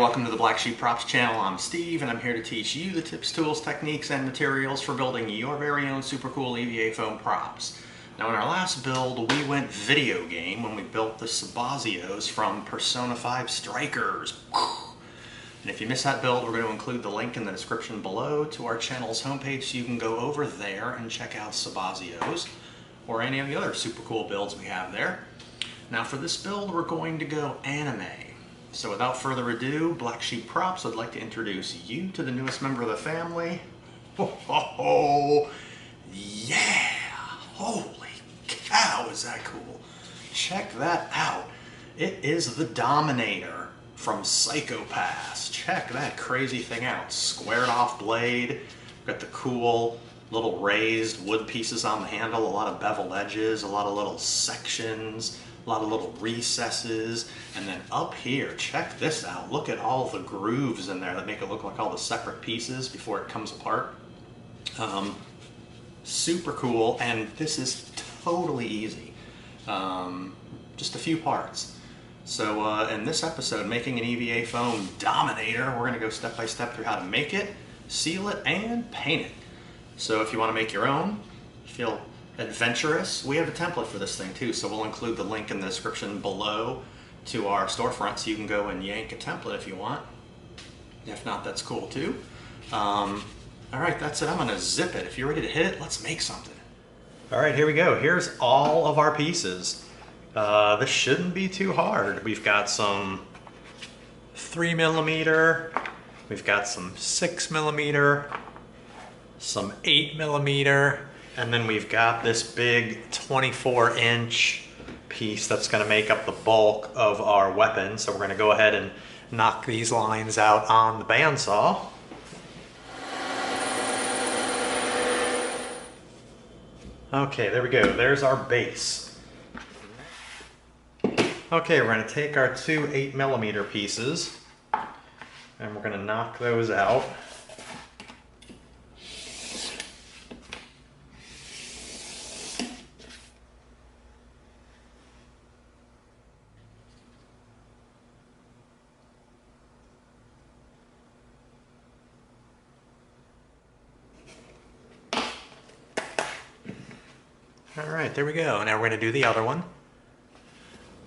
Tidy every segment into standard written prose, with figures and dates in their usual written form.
welcome to the Black Sheep Props channel. I'm Steve and I'm here to teach you the tips, tools, techniques, and materials for building your very own super cool EVA foam props. Now in our last build we went video game when we built the Sabazios from Persona 5 Strikers. And if you missed that build, we're going to include the link in the description below to our channel's homepage so you can go over there and check out Sabazios or any of the other super cool builds we have there. Now for this build we're going to go anime. So without further ado, Black Sheep Props would like to introduce you to the newest member of the family. Ho ho ho! Yeah! Holy cow, is that cool? Check that out. It is the Dominator from Psycho-pass. Check that crazy thing out. Squared off blade, got the cool little raised wood pieces on the handle, a lot of beveled edges, a lot of little sections, a lot of little recesses, and then up here, check this out. Look at all the grooves in there that make it look like all the separate pieces before it comes apart. Super cool, and this is totally easy. Just a few parts. So in this episode, making an EVA foam Dominator, we're gonna go step by step through how to make it, seal it, and paint it. So if you wanna make your own, feel adventurous, we have a template for this thing too, so we'll include the link in the description below to our storefront so you can go and yank a template if you want. If not, that's cool too. Alright, that's it. I'm going to zip it. If you're ready to hit it, let's make something. Alright, here we go. Here's all of our pieces. This shouldn't be too hard. We've got some 3mm, we've got some 6mm, some 8mm, and then we've got this big 24-inch piece that's going to make up the bulk of our weapon. So we're going to go ahead and knock these lines out on the bandsaw. Okay, there we go. There's our base. Okay, we're going to take our two 8mm pieces and we're going to knock those out. Alright, there we go. Now we're going to do the other one.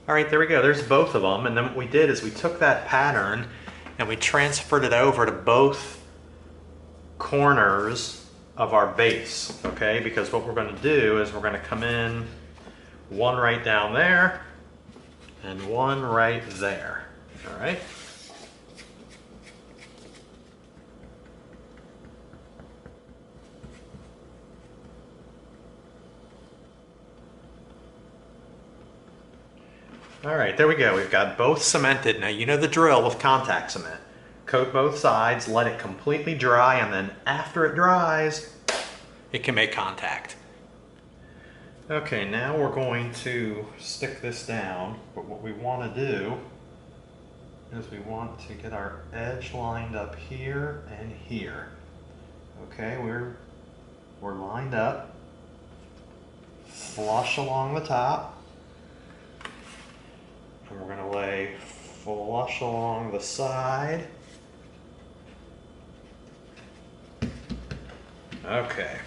Alright, there we go. There's both of them. And then what we did is we took that pattern and we transferred it over to both corners of our base. Okay, because what we're going to do is we're going to come in one right down there and one right there. Alright. Alright, there we go. We've got both cemented. Now you know the drill with contact cement. Coat both sides, let it completely dry, and then after it dries, it can make contact. Okay, now we're going to stick this down, but what we want to do is we want to get our edge lined up here and here. Okay, we're lined up, flush along the top. And we're going to lay flush along the side. Okay.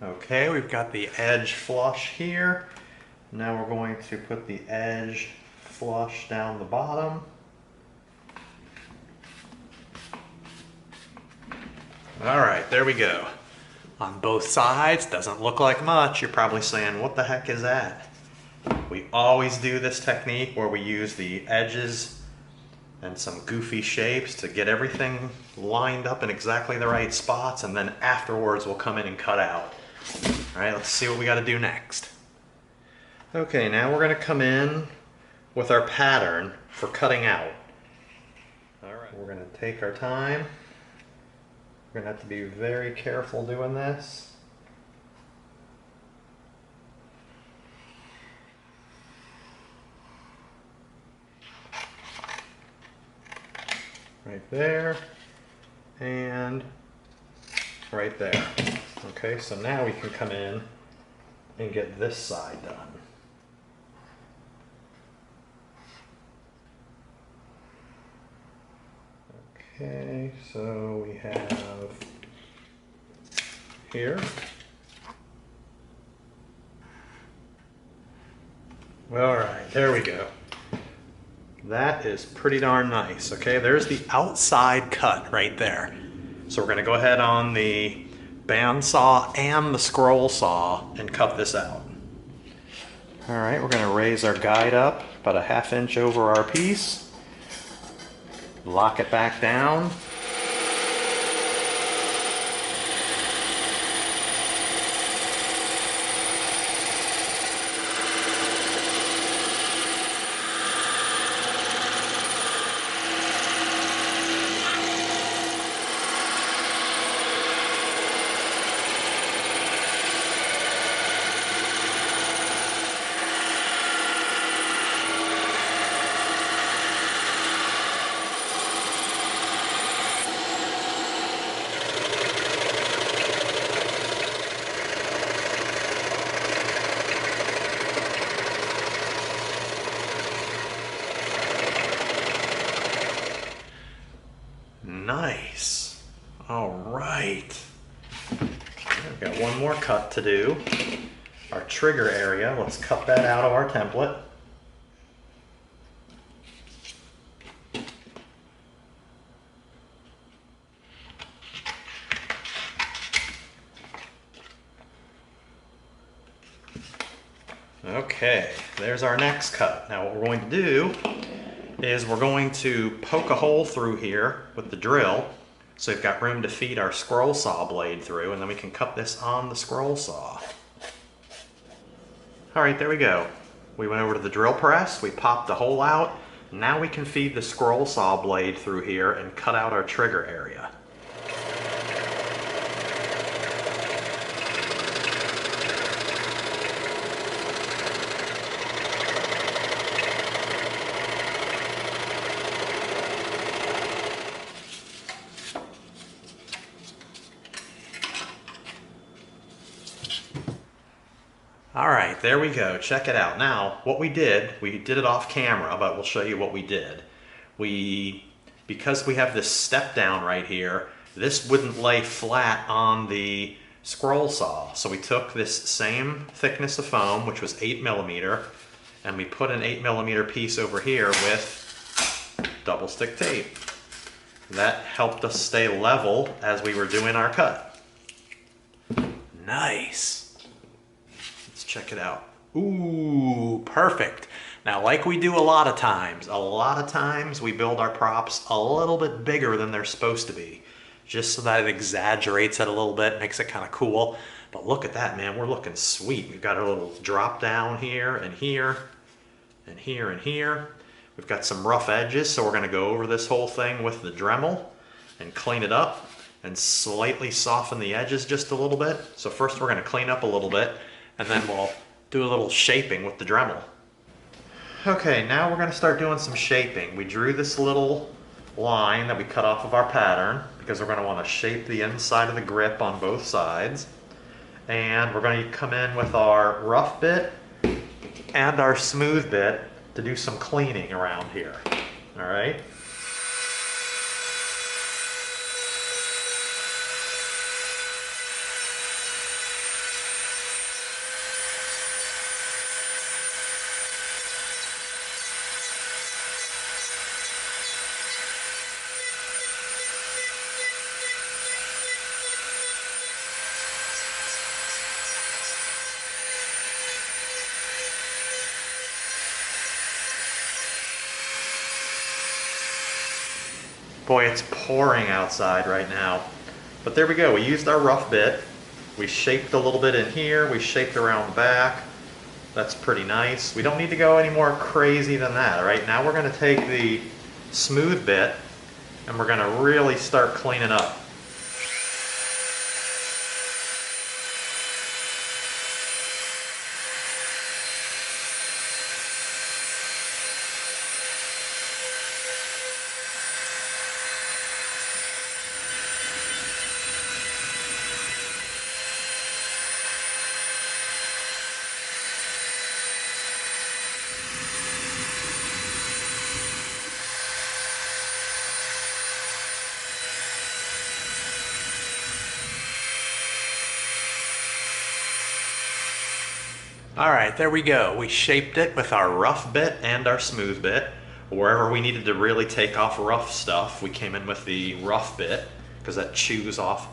Okay, we've got the edge flush here. Now we're going to put the edge flush down the bottom. Alright, there we go. On both sides, doesn't look like much. You're probably saying, what the heck is that? We always do this technique where we use the edges and some goofy shapes to get everything lined up in exactly the right spots, and then afterwards we'll come in and cut out. Alright, let's see what we got to do next. Okay, now we're going to come in with our pattern for cutting out. Alright, we're going to take our time. We're going to have to be very careful doing this. Right there, and right there. Okay, so now we can come in and get this side done. Okay, so we have here. All right, there we go. That is pretty darn nice. Okay, there's the outside cut right there. So we're gonna go ahead on the bandsaw and the scroll saw and cut this out. All right, we're gonna raise our guide up about a 1/2 inch over our piece. Lock it back down. Nice. All right. We've got one more cut to do. Our trigger area, let's cut that out of our template. Okay, there's our next cut. Now what we're going to do is we're going to poke a hole through here with the drill so we've got room to feed our scroll saw blade through, and then we can cut this on the scroll saw. All right, there we go. We went over to the drill press, we popped the hole out. Now we can feed the scroll saw blade through here and cut out our trigger area. All right, there we go. Check it out. Now, what we did it off camera, but we'll show you what we did. Because we have this step down right here, this wouldn't lay flat on the scroll saw. So we took this same thickness of foam, which was 8mm, and we put an 8mm piece over here with double stick tape. That helped us stay level as we were doing our cut. Nice. Check it out. Ooh, perfect. Now, like we do a lot of times we build our props a little bit bigger than they're supposed to be, just so that it exaggerates it a little bit, makes it kind of cool. But look at that, man, we're looking sweet. We've got our little drop down here and here and here and here. We've got some rough edges, so we're gonna go over this whole thing with the Dremel and clean it up and slightly soften the edges just a little bit. So first we're gonna clean up a little bit, and then we'll do a little shaping with the Dremel. Okay, now we're gonna start doing some shaping. We drew this little line that we cut off of our pattern because we're gonna wanna shape the inside of the grip on both sides. And we're gonna come in with our rough bit and our smooth bit to do some cleaning around here, all right? Boy, it's pouring outside right now. But there we go, we used our rough bit. We shaped a little bit in here, we shaped around the back. That's pretty nice. We don't need to go any more crazy than that, all right? Now we're gonna take the smooth bit and we're gonna really start cleaning up. Alright, there we go. We shaped it with our rough bit and our smooth bit. Wherever we needed to really take off rough stuff, we came in with the rough bit, because that chews off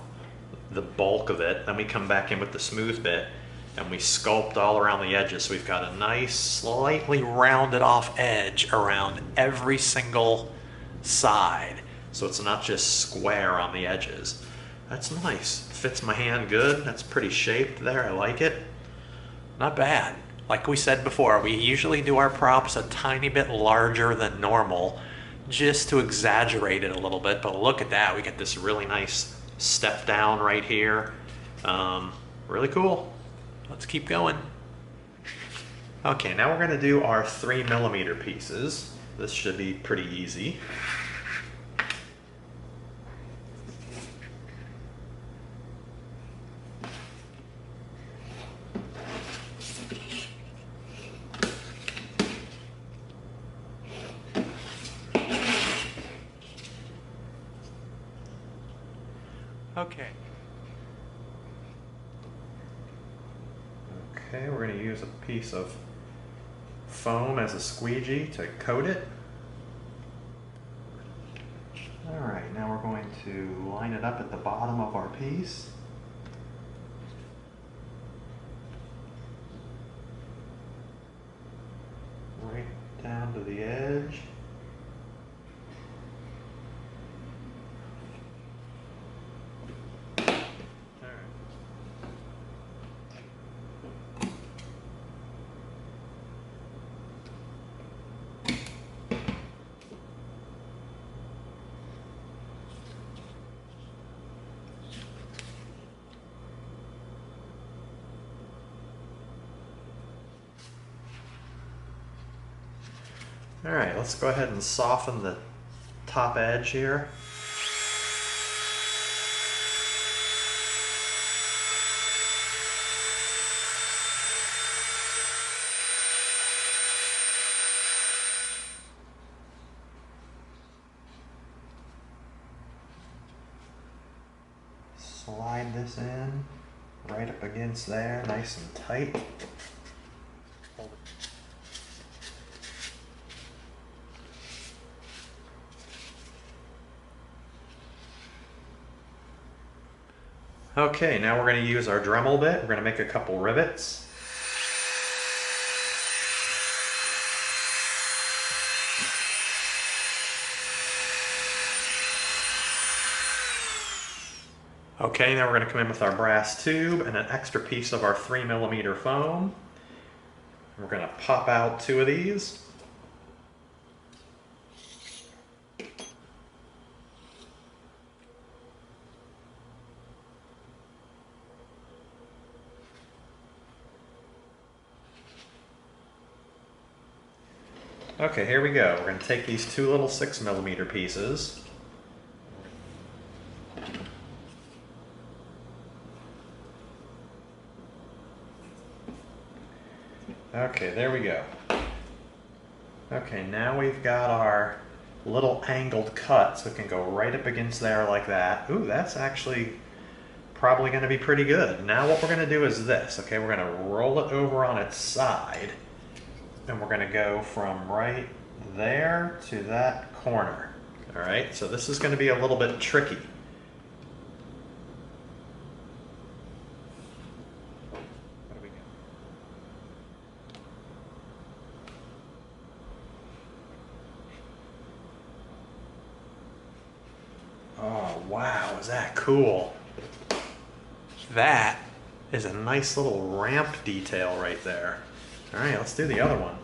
the bulk of it. Then we come back in with the smooth bit, and we sculpt all around the edges. So we've got a nice, slightly rounded off edge around every single side. So it's not just square on the edges. That's nice. Fits my hand good. That's pretty shaped there. I like it. Not bad. Like we said before, we usually do our props a tiny bit larger than normal just to exaggerate it a little bit, but look at that. We get this really nice step down right here. Really cool. Let's keep going. Okay, now we're going to do our 3mm pieces. This should be pretty easy. Okay. Okay, we're going to use a piece of foam as a squeegee to coat it. Alright, now we're going to line it up at the bottom of our piece. Right down to the edge. Alright, let's go ahead and soften the top edge here. Slide this in right up against there, nice and tight. Hold it. Okay, now we're going to use our Dremel bit. We're going to make a couple rivets. Okay, now we're going to come in with our brass tube and an extra piece of our 3mm foam. We're going to pop out 2 of these. Okay, here we go. We're going to take these 2 little 6mm pieces. Okay, there we go. Okay, now we've got our little angled cut, so it can go right up against there like that. Ooh, that's actually probably going to be pretty good. Now what we're going to do is this, okay? We're going to roll it over on its side, and we're going to go from right there to that corner. All right, so this is going to be a little bit tricky. What do we got? Oh, wow, is that cool? That is a nice little ramp detail right there. All right, let's do the other one.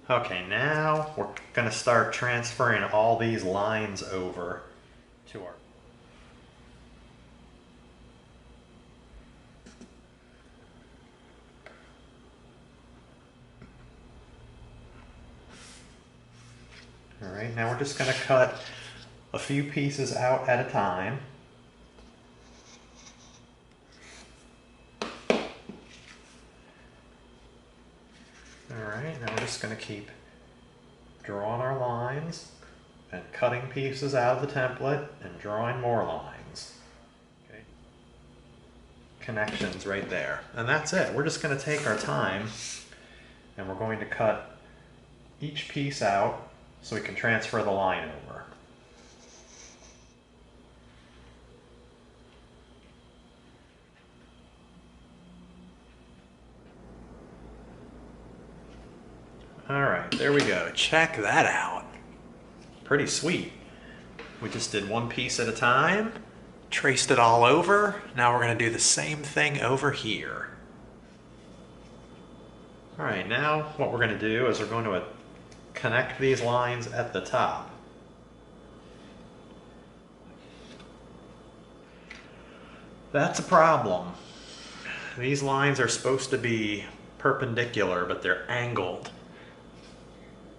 Okay, now we're going to start transferring all these lines over to our... All right, now we're just going to cut a few pieces out at a time. Alright, now we're just going to keep drawing our lines and cutting pieces out of the template and drawing more lines. Okay. connections right there. And that's it. We're just going to take our time and we're going to cut each piece out so we can transfer the line over. All right, there we go. Check that out. Pretty sweet. We just did one piece at a time, traced it all over. Now we're going to do the same thing over here. All right, now what we're going to do is we're going to connect these lines at the top. That's a problem. These lines are supposed to be perpendicular, but they're angled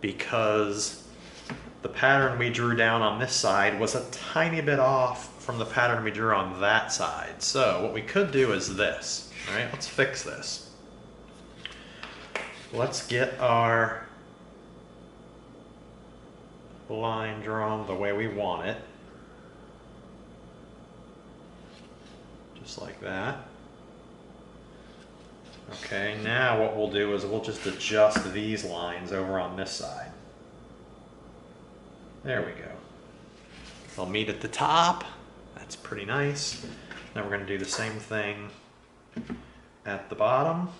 because the pattern we drew down on this side was a tiny bit off from the pattern we drew on that side. So what we could do is this. All right, let's fix this. Let's get our line drawn the way we want it. Just like that. Okay, now what we'll do is we'll just adjust these lines over on this side. There we go. They'll meet at the top. That's pretty nice. Now we're going to do the same thing at the bottom.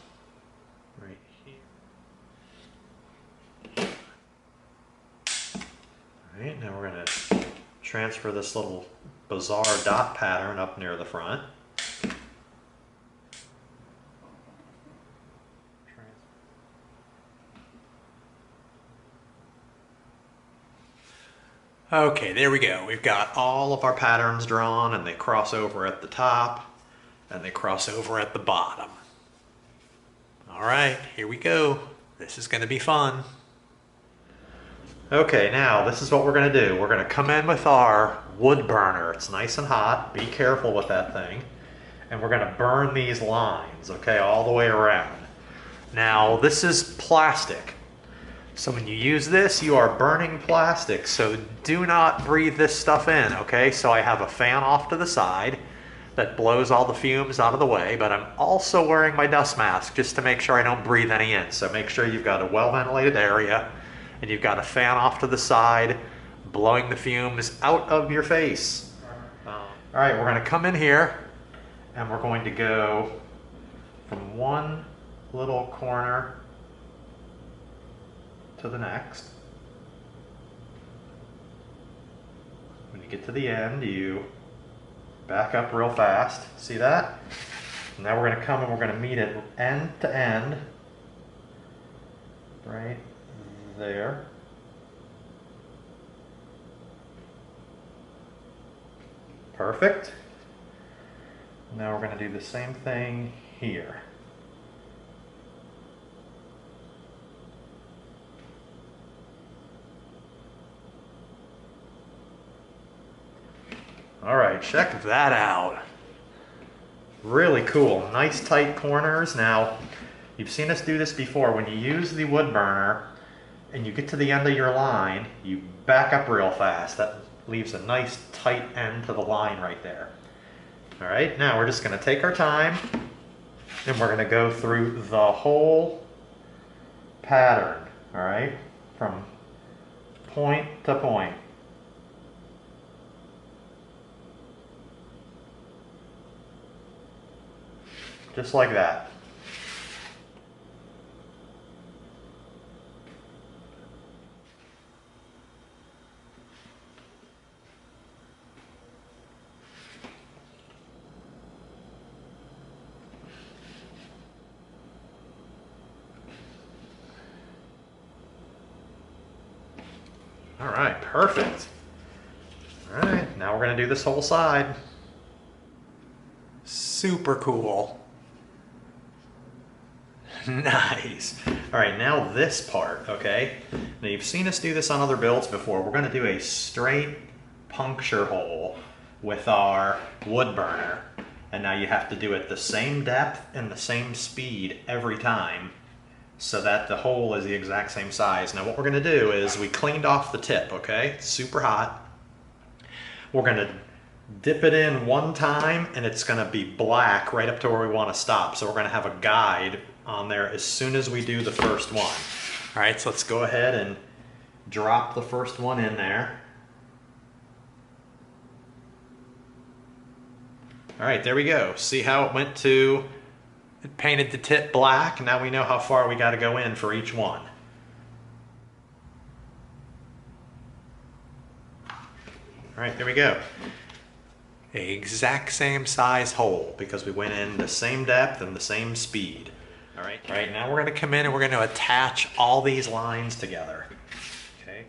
Right here. All right, now we're going to transfer this little bizarre dot pattern up near the front. Okay, there we go. We've got all of our patterns drawn and they cross over at the top and they cross over at the bottom. All right, here we go. This is going to be fun. Okay, now this is what we're going to do. We're going to come in with our wood burner. It's nice and hot. Be careful with that thing. And we're going to burn these lines, okay, all the way around. Now, this is plastic. So when you use this, you are burning plastic, so do not breathe this stuff in, okay? So I have a fan off to the side that blows all the fumes out of the way, but I'm also wearing my dust mask just to make sure I don't breathe any in. So make sure you've got a well-ventilated area and you've got a fan off to the side blowing the fumes out of your face. All right, we're gonna come in here and we're going to go from one little corner to the next. When you get to the end, you back up real fast. See that? Now we're going to come and we're going to meet it end to end. Right there. Perfect. Now we're going to do the same thing here. All right, check that out. Really cool, nice tight corners. Now, you've seen us do this before. When you use the wood burner and you get to the end of your line, you back up real fast. That leaves a nice tight end to the line right there. All right, now we're just gonna take our time and we're gonna go through the whole pattern, all right? From point to point. Just like that. All right, perfect. All right, now we're going to do this whole side. Super cool. Nice. All right, now this part, okay? Now you've seen us do this on other builds before. We're going to do a straight puncture hole with our wood burner. And now you have to do it the same depth and the same speed every time so that the hole is the exact same size. Now what we're going to do is we cleaned off the tip, okay? It's super hot. We're going to dip it in one time and it's going to be black right up to where we want to stop. So we're going to have a guide on there as soon as we do the first one. All right, so let's go ahead and drop the first one in there. All right, there we go. See how it went to, it painted the tip black. Now we know how far we got to go in for each one. All right, there we go. Exact same size hole because we went in the same depth and the same speed. All right, now we're going to come in and we're going to attach all these lines together. Okay.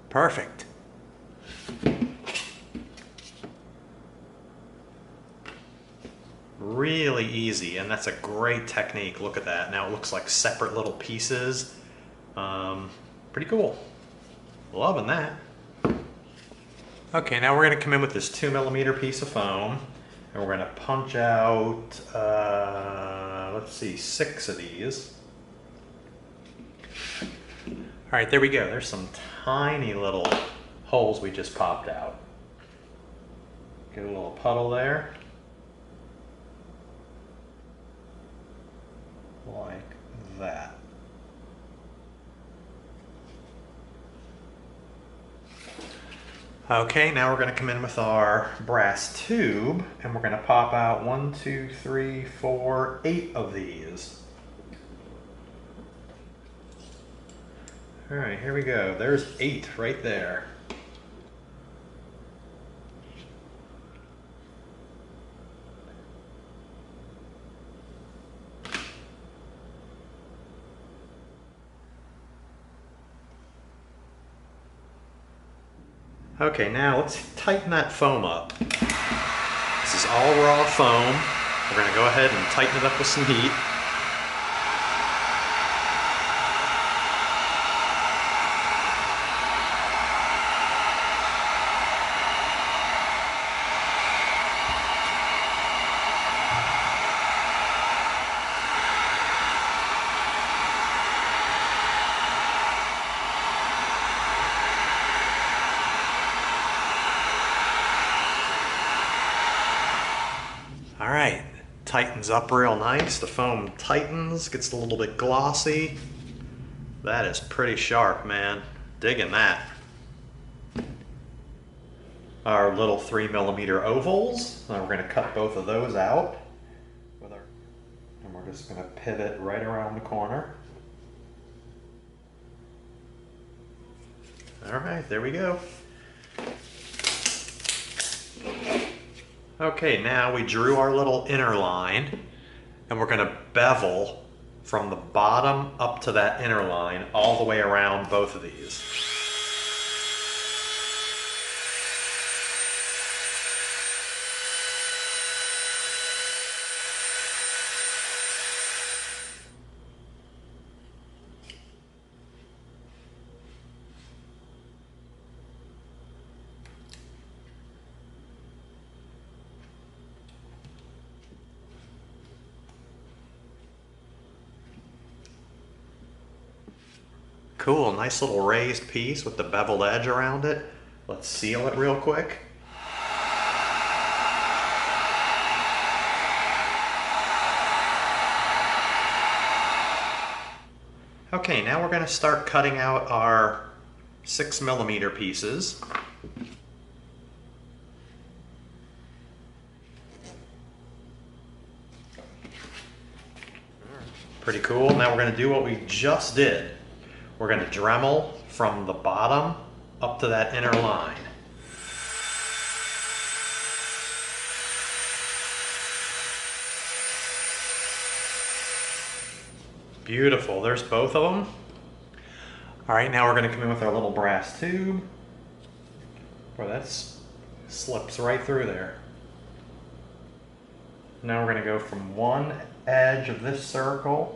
Perfect. Really easy, and that's a great technique. Look at that. Now it looks like separate little pieces. Pretty cool. Loving that. Okay, now we're going to come in with this 2mm piece of foam, and we're going to punch out, let's see, 6 of these. All right, there we go. There's some tiny little holes we just popped out. Get a little puddle there. Like that. Okay, now we're going to come in with our brass tube and we're going to pop out 1, 2, 3, 4, 8 of these. All right, here we go. There's 8 right there. Okay, now let's tighten that foam up. This is all raw foam. We're going to go ahead and tighten it up with some heat. All right, tightens up real nice. The foam tightens, gets a little bit glossy. That is pretty sharp, man. Digging that. Our little 3mm ovals. Now we're going to cut both of those out. And we're just going to pivot right around the corner. All right, there we go. Okay, now we drew our little inner line and we're going to bevel from the bottom up to that inner line all the way around both of these. Cool, nice little raised piece with the beveled edge around it. Let's seal it real quick. Okay, now we're going to start cutting out our 6mm pieces. Pretty cool. Now we're going to do what we just did. We're going to Dremel from the bottom up to that inner line. Beautiful, there's both of them. All right, now we're going to come in with our little brass tube. Boy, that slips right through there. Now we're going to go from one edge of this circle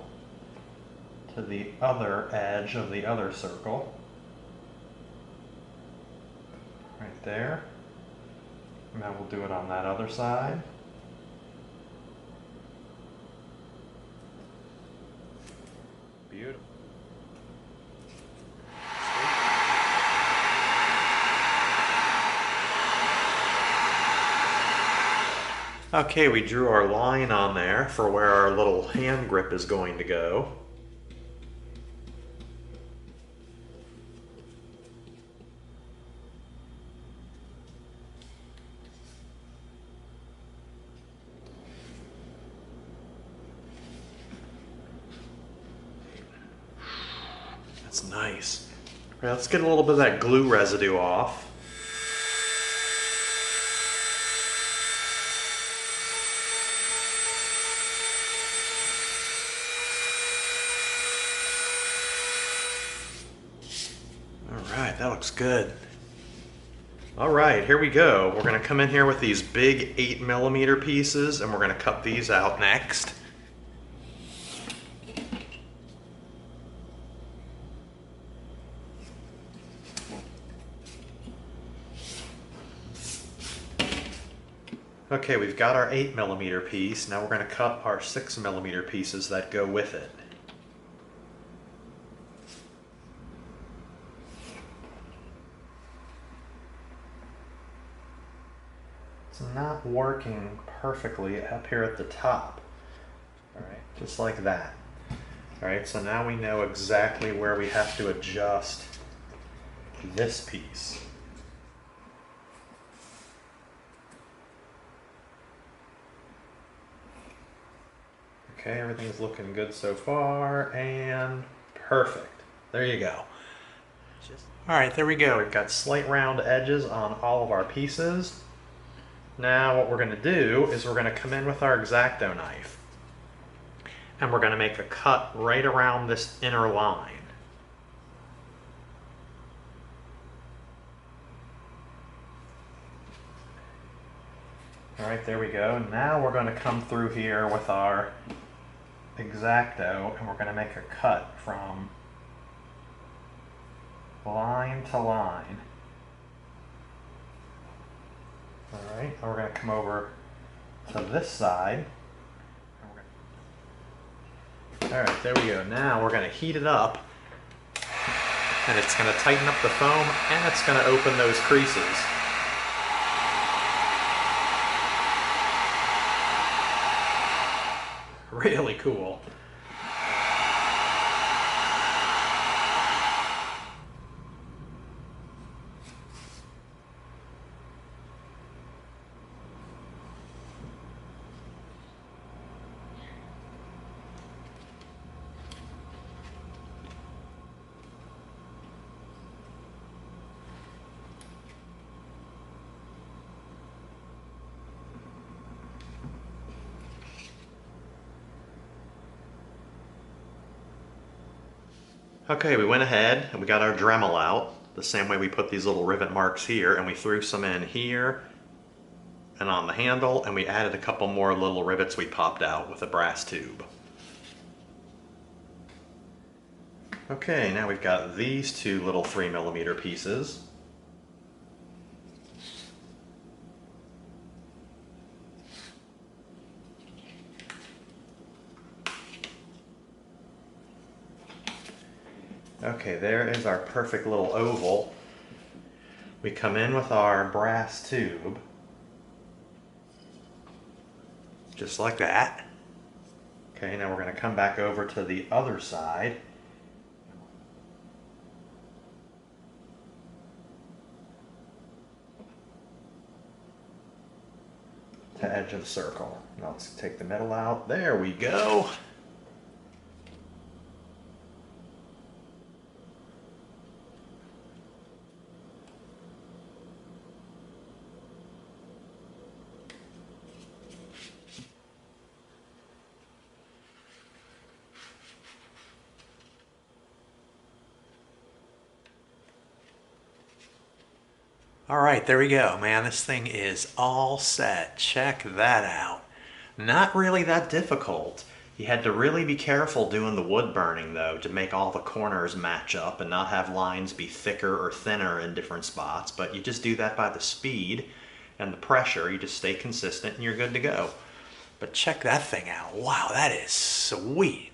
to the other edge of the other circle. Right there. Now we'll do it on that other side. Beautiful. Okay, we drew our line on there for where our little hand grip is going to go. That's nice. All right, let's get a little bit of that glue residue off. All right, that looks good. All right, here we go. We're gonna come in here with these big 8mm pieces and we're gonna cut these out next. Okay, we've got our 8mm piece. Now we're gonna cut our 6mm pieces that go with it. It's not working perfectly up here at the top. All right, just like that. All right, so now we know exactly where we have to adjust this piece. Okay, everything's looking good so far, and perfect. There you go. All right, there we go. We've got slight round edges on all of our pieces. Now what we're going to do is we're going to come in with our X-Acto knife and we're going to make a cut right around this inner line. All right, there we go. Now we're going to come through here with our X-Acto and we're going to make a cut from line to line. All right, and we're going to come over to this side. All right, there we go. Now we're going to heat it up and it's going to tighten up the foam and it's going to open those creases. Really cool. Okay, we went ahead and we got our Dremel out, the same way we put these little rivet marks here, and we threw some in here and on the handle, and we added a couple more little rivets we popped out with a brass tube. Okay, now we've got these two little 3mm pieces. Okay, there is our perfect little oval. We come in with our brass tube, just like that. Okay, now we're going to come back over to the other side. To edge of the circle. Now let's take the middle out. There we go. All right, there we go, man. This thing is all set. Check that out. Not really that difficult. You had to really be careful doing the wood burning, though, to make all the corners match up and not have lines be thicker or thinner in different spots. But you just do that by the speed and the pressure. You just stay consistent and you're good to go. But check that thing out. Wow, that is sweet.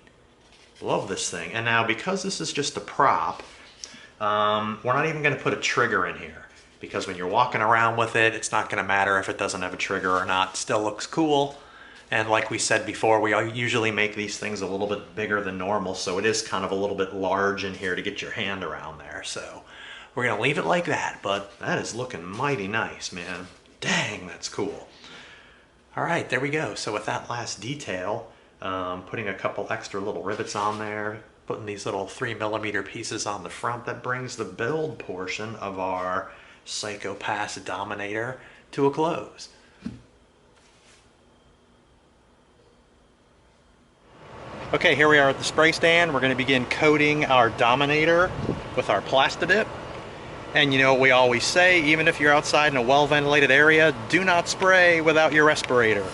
Love this thing. And now, because this is just a prop, we're not even going to put a trigger in here. because when you're walking around with it, it's not going to matter if it doesn't have a trigger or not. It still looks cool. And like we said before, we usually make these things a little bit bigger than normal, so it is kind of a little bit large in here to get your hand around there. So we're going to leave it like that, but that is looking mighty nice, man. Dang, that's cool. All right, there we go. So with that last detail, putting a couple extra little rivets on there, putting these little 3mm pieces on the front, that brings the build portion of our Psycho-pass Dominator to a close. Okay, here we are at the spray stand. We're going to begin coating our Dominator with our Plastidip. And you know what we always say, even if you're outside in a well-ventilated area, do not spray without your respirator.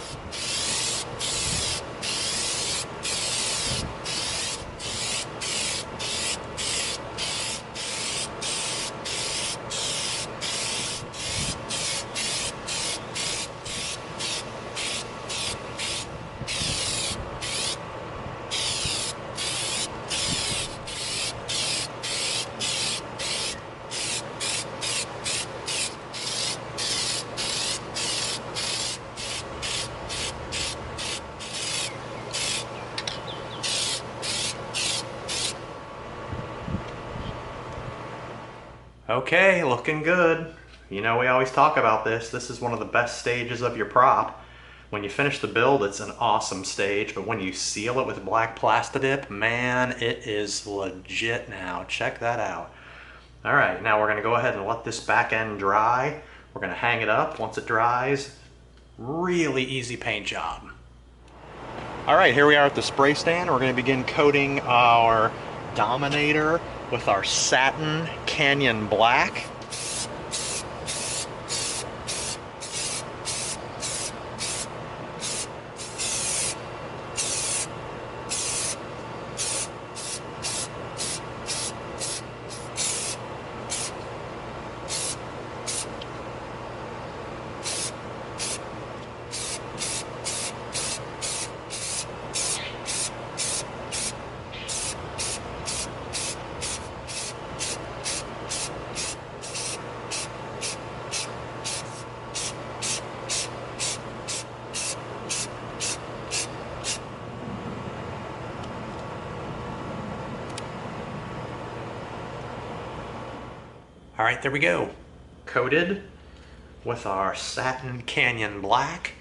Okay, looking good. You know, we always talk about this. This is one of the best stages of your prop. When you finish the build, it's an awesome stage, but when you seal it with black Plastidip, man, it is legit now. Check that out. All right, now we're gonna go ahead and let this back end dry. We're gonna hang it up. Once it dries, really easy paint job. All right, here we are at the spray stand. We're gonna begin coating our Dominator with our satin Canyon Black. All right, there we go. Coated with our satin Canyon Black.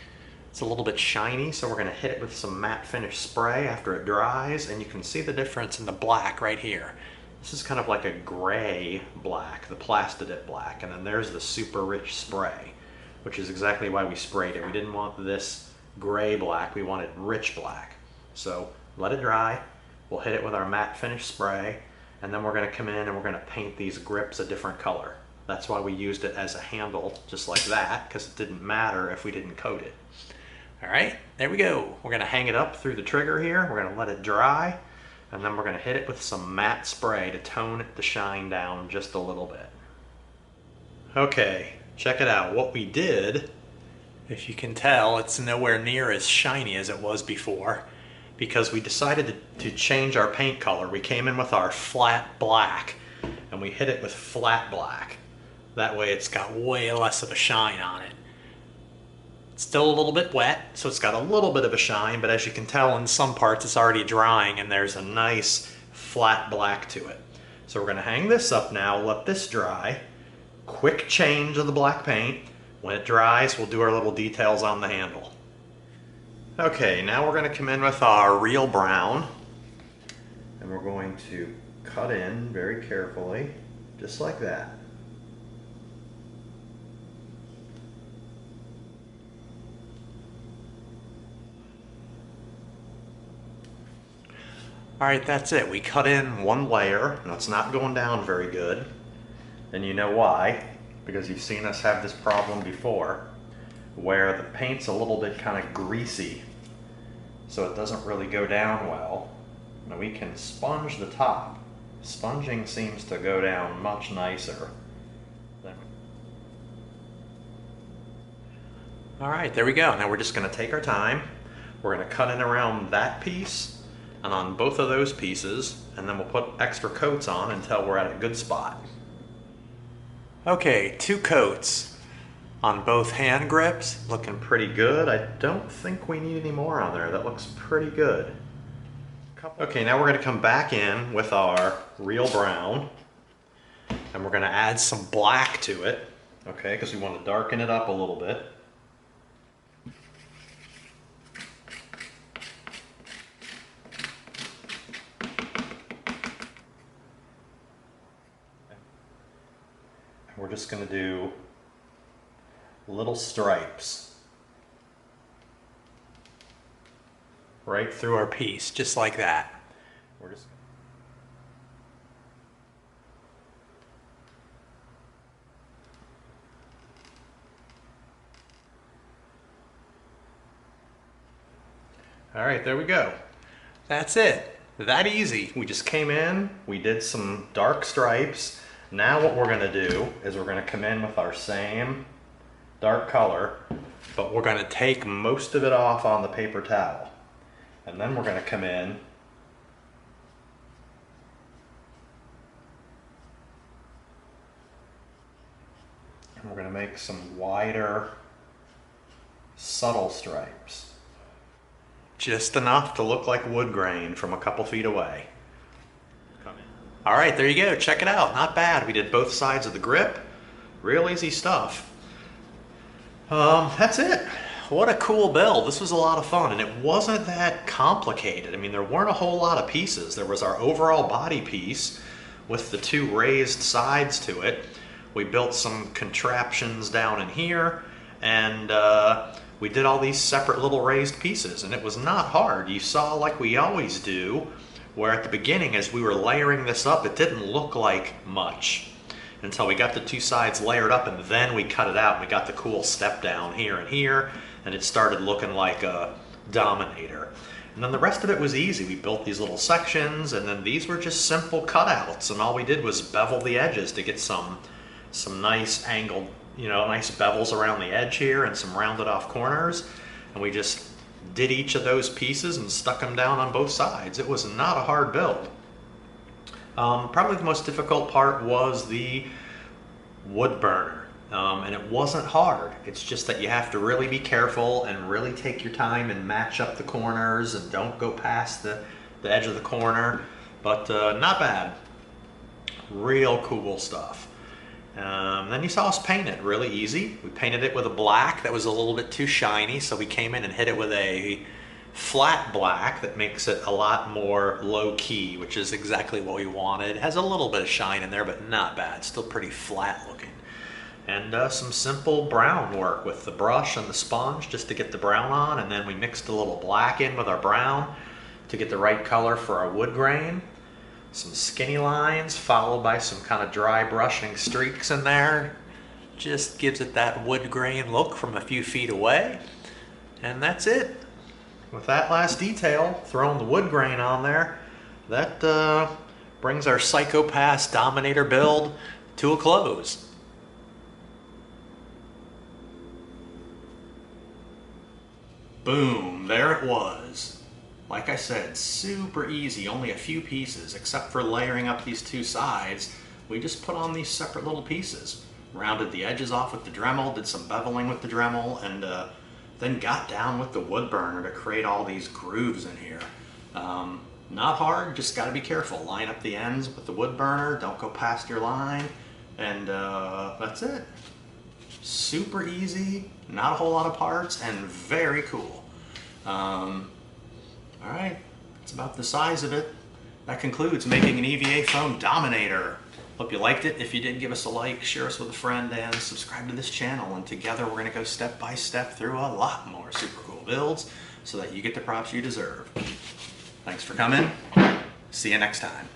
It's a little bit shiny, so we're gonna hit it with some matte finish spray after it dries, and you can see the difference in the black right here. This is kind of like a gray black, the Plastidip black, and then there's the super rich spray, which is exactly why we sprayed it. We didn't want this gray black, we wanted rich black. So let it dry, we'll hit it with our matte finish spray, and then we're going to come in and we're going to paint these grips a different color. That's why we used it as a handle, just like that, because it didn't matter if we didn't coat it. All right, there we go. We're going to hang it up through the trigger here. We're going to let it dry, and then we're going to hit it with some matte spray to tone the shine down just a little bit. Okay, check it out. What we did, if you can tell, it's nowhere near as shiny as it was before, because we decided to change our paint color. We came in with our flat black and we hit it with flat black. That way it's got way less of a shine on it. It's still a little bit wet, so it's got a little bit of a shine, but as you can tell in some parts it's already drying and there's a nice flat black to it. So we're gonna hang this up now, let this dry. Quick change of the black paint. When it dries, we'll do our little details on the handle. Okay, now we're going to come in with our real brown, and we're going to cut in very carefully, just like that. Alright, that's it. We cut in one layer. Now it's not going down very good, and you know why, because you've seen us have this problem before, where the paint's a little bit kind of greasy, so it doesn't really go down well. Now we can sponge the top. Sponging seems to go down much nicer. Alright, there we go. Now we're just going to take our time. We're going to cut in around that piece and on both of those pieces, and then we'll put extra coats on until we're at a good spot. Okay, 2 coats on both hand grips, looking pretty good. I don't think we need any more on there. That looks pretty good. Okay, now we're going to come back in with our real brown, and we're going to add some black to it, okay, because we want to darken it up a little bit. And we're just going to do little stripes right through our piece, just like that. We're just all right, there we go. That's it. That easy. We just came in, we did some dark stripes. Now what we're gonna do is we're gonna come in with our same dark color, but we're gonna take most of it off on the paper towel. And then we're gonna come in and we're gonna make some wider, subtle stripes. Just enough to look like wood grain from a couple feet away. All right, there you go. Check it out. Not bad. We did both sides of the grip. Real easy stuff. That's it. What a cool build. This was a lot of fun, and it wasn't that complicated. I mean, there weren't a whole lot of pieces. There was our overall body piece with the 2 raised sides to it. We built some contraptions down in here, and we did all these separate little raised pieces, and it was not hard. You saw, like we always do, where at the beginning, as we were layering this up, it didn't look like much until we got the 2 sides layered up, and then we cut it out and we got the cool step down here and here, and it started looking like a Dominator. And then the rest of it was easy. We built these little sections, and then these were just simple cutouts, and all we did was bevel the edges to get some nice angled, you know, nice bevels around the edge here and some rounded off corners, and we just did each of those pieces and stuck them down on both sides. It was not a hard build. Probably the most difficult part was the wood burner, and it wasn't hard. It's just that you have to really be careful and really take your time and match up the corners and don't go past the edge of the corner, but not bad. Real cool stuff. Then you saw us paint it really easy. We painted it with a black that was a little bit too shiny, so we came in and hit it with a flat black that makes it a lot more low-key, which is exactly what we wanted. It has a little bit of shine in there, but not bad. Still pretty flat looking. And some simple brown work with the brush and the sponge just to get the brown on, and then we mixed a little black in with our brown to get the right color for our wood grain. Some skinny lines followed by some kind of dry brushing streaks in there. Just gives it that wood grain look from a few feet away. And that's it. With that last detail, throwing the wood grain on there, that brings our Psycho-pass Dominator build to a close. Boom, there it was. Like I said, super easy, only a few pieces, except for layering up these 2 sides. We just put on these separate little pieces. Rounded the edges off with the Dremel, did some beveling with the Dremel, and then got down with the wood burner to create all these grooves in here. Not hard, just gotta be careful. Line up the ends with the wood burner, don't go past your line, and that's it. Super easy, not a whole lot of parts, and very cool. Alright, that's about the size of it. That concludes making an EVA foam Dominator. Hope you liked it. If you did, give us a like, share us with a friend, and subscribe to this channel. And together we're going to go step by step through a lot more super cool builds so that you get the props you deserve. Thanks for coming. See you next time.